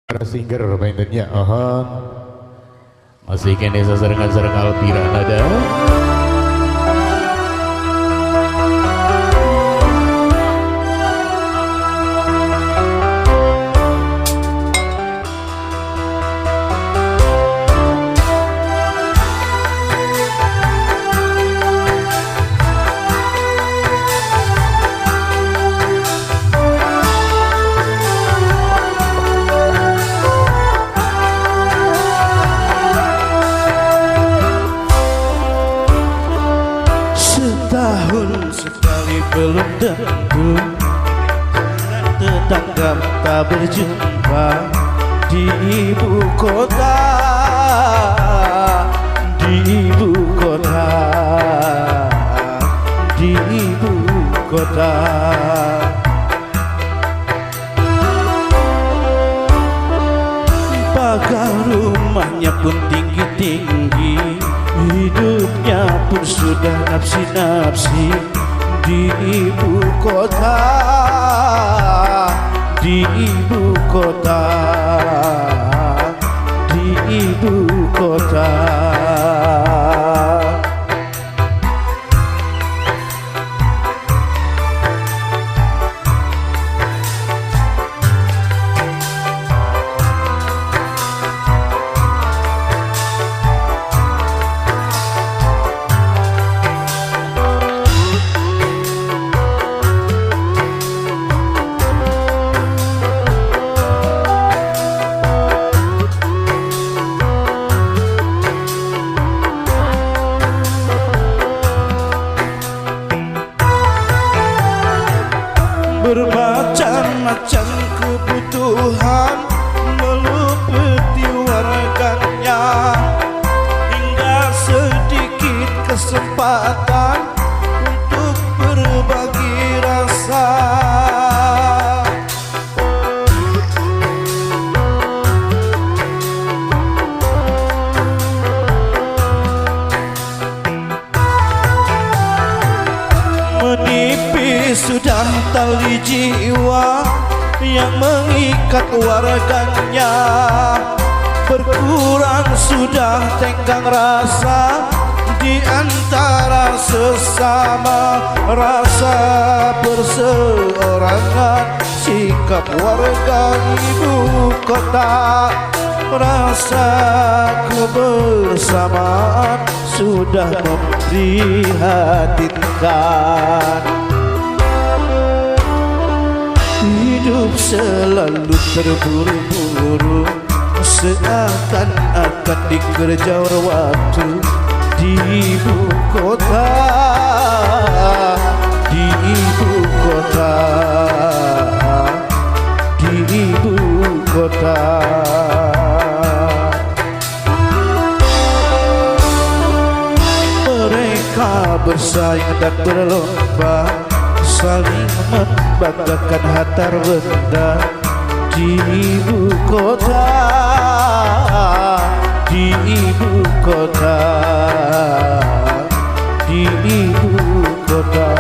Para singer mainnya, masih kene sasarengan Alpira nada. Setahun sekali belum tentu tetangga tak berjumpa di ibu kota, di ibu kota, di ibu kota. Pagar rumahnya pun tinggi-tinggi, hidupnya pun sudah nafsi-nafsi di ibu kota, di ibu kota, di ibu kota. Bermacam-macam kebutuhan meliputi warganya, hingga sedikit kesempatan untuk berbagi rasa. Menipis sudah tali jiwa yang mengikat warganya, berkurang sudah tenggang rasa di antara sesama, rasa perseorangan sikap warga ibu kota, rasa kebersamaan sudah memprihatinkan. Hidup selalu terburu-buru, seakan-akan dikejar waktu di ibu kota, di ibu kota, di ibu kota. Mereka bersaing dan berlomba, saling membanggakan harta benda di ibu kota, di ibu kota, di ibu kota.